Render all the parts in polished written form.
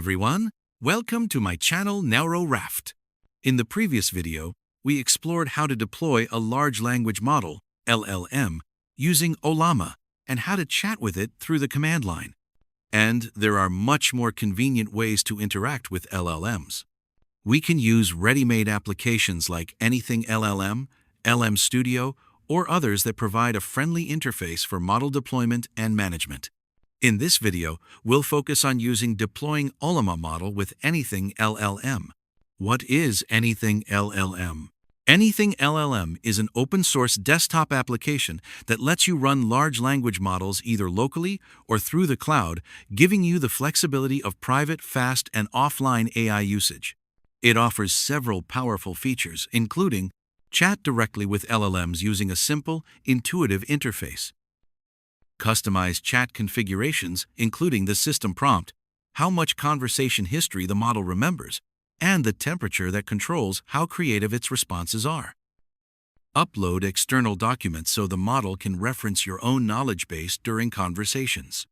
Everyone, welcome to my channel Narrow Raft. In the previous video, we explored how to deploy a large language model, LLM, using Ollama and how to chat with it through the command line. And there are much more convenient ways to interact with LLMs. We can use ready-made applications like AnythingLLM, LM Studio, or others that provide a friendly interface for model deployment and management. In this video, we'll focus on deploying Ollama model with AnythingLLM. What is AnythingLLM? AnythingLLM is an open-source desktop application that lets you run large language models either locally or through the cloud, giving you the flexibility of private, fast, and offline AI usage. It offers several powerful features, including chat directly with LLMs using a simple, intuitive interface, customized chat configurations including the system prompt, how much conversation history the model remembers, and the temperature that controls how creative its responses are. Upload external documents so the model can reference your own knowledge base during conversations.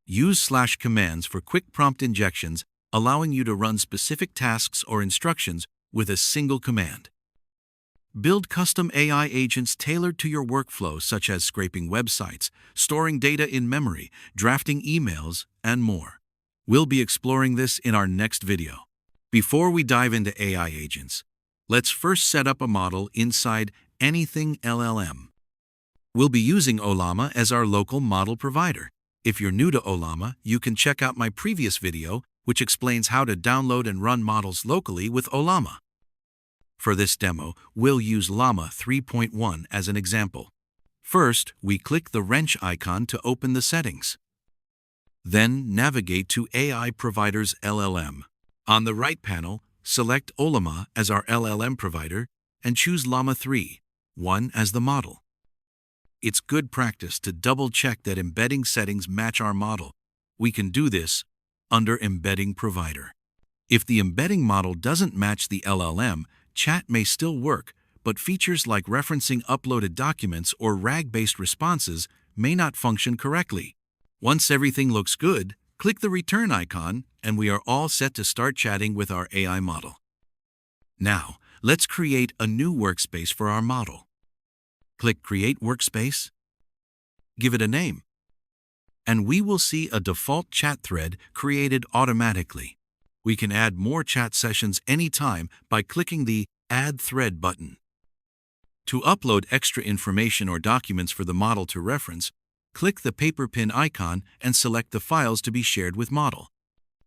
Use / commands for quick prompt injections, allowing you to run specific tasks or instructions with a single command. Build custom AI agents tailored to your workflow, such as scraping websites, storing data in memory, drafting emails, and more. We'll be exploring this in our next video. Before we dive into AI agents, let's first set up a model inside AnythingLLM. We'll be using Ollama as our local model provider. If you're new to Ollama, you can check out my previous video, which explains how to download and run models locally with Ollama. For this demo, we'll use Llama 3.1 as an example. First, we click the wrench icon to open the settings. Then navigate to AI Provider's LLM. On the right panel, select Ollama as our LLM provider and choose Llama 3.1 as the model. It's good practice to double-check that embedding settings match our model. We can do this under Embedding Provider. If the embedding model doesn't match the LLM, chat may still work, but features like referencing uploaded documents or RAG-based responses may not function correctly. Once everything looks good, click the return icon and we are all set to start chatting with our AI model. Now, let's create a new workspace for our model. Click Create Workspace, give it a name, and we will see a default chat thread created automatically. We can add more chat sessions anytime by clicking the Add Thread button. To upload extra information or documents for the model to reference, click the paper pin icon and select the files to be shared with model.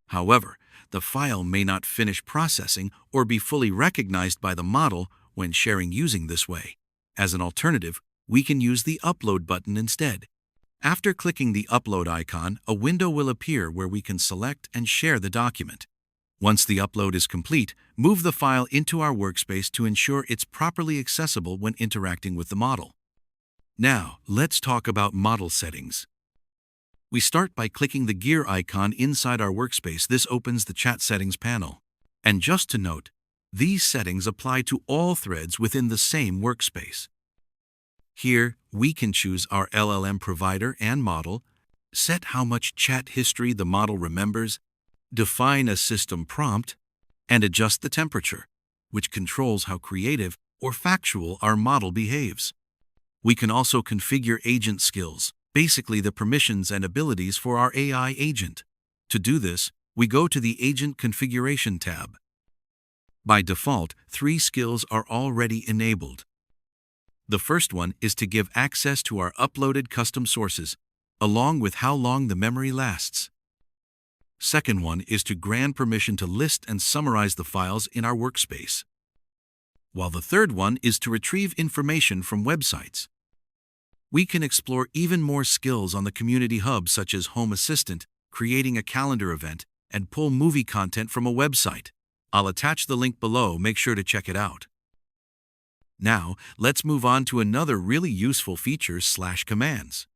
However, the file may not finish processing or be fully recognized by the model when sharing using this way. As an alternative, we can use the Upload button instead. After clicking the Upload icon, a window will appear where we can select and share the document. Once the upload is complete, move the file into our workspace to ensure it's properly accessible when interacting with the model. Now, let's talk about model settings. We start by clicking the gear icon inside our workspace. This opens the chat settings panel. And just to note, these settings apply to all threads within the same workspace. Here, we can choose our LLM provider and model, set how much chat history the model remembers, define a system prompt, and adjust the temperature, which controls how creative or factual our model behaves. We can also configure agent skills, basically the permissions and abilities for our AI agent. To do this, we go to the Agent Configuration tab. By default, 3 skills are already enabled. The first one is to give access to our uploaded custom sources, along with how long the memory lasts. Second one is to grant permission to list and summarize the files in our workspace. While the third one is to retrieve information from websites. We can explore even more skills on the Community Hub, such as Home Assistant, creating a calendar event, and pull movie content from a website. I'll attach the link below, make sure to check it out. Now, let's move on to another really useful feature, /commands.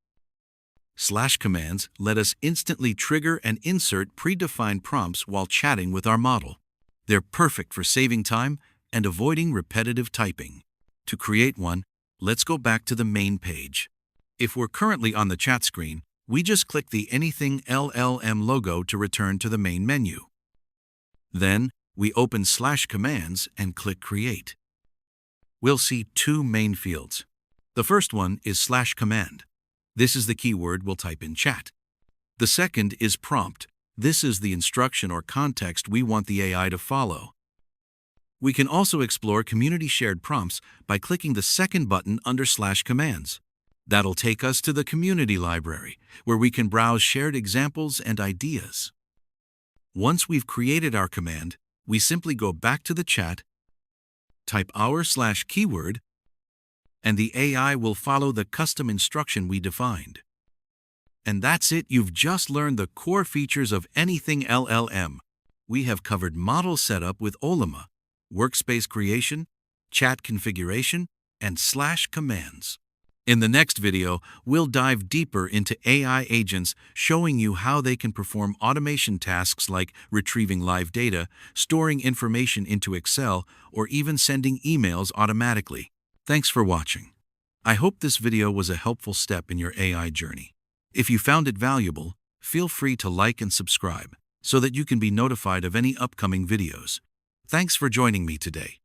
/commands let us instantly trigger and insert predefined prompts while chatting with our model. They're perfect for saving time and avoiding repetitive typing. To create one, let's go back to the main page. If we're currently on the chat screen, We just click the Anything LLM logo to return to the main menu. Then, we open /commands and click Create. We'll see two main fields. The first one is /command. This is the keyword we'll type in chat. The second is prompt. This is the instruction or context we want the AI to follow. We can also explore community-shared prompts by clicking the second button under /commands. That'll take us to the community library, where we can browse shared examples and ideas. Once we've created our command, we simply go back to the chat, type our /keyword, and the AI will follow the custom instruction we defined. And that's it, you've just learned the core features of AnythingLLM. We have covered model setup with Ollama, workspace creation, chat configuration, and /commands. In the next video, we'll dive deeper into AI agents, showing you how they can perform automation tasks like retrieving live data, storing information into Excel, or even sending emails automatically. Thanks for watching. I hope this video was a helpful step in your AI journey. If you found it valuable, feel free to like and subscribe so that you can be notified of any upcoming videos. Thanks for joining me today.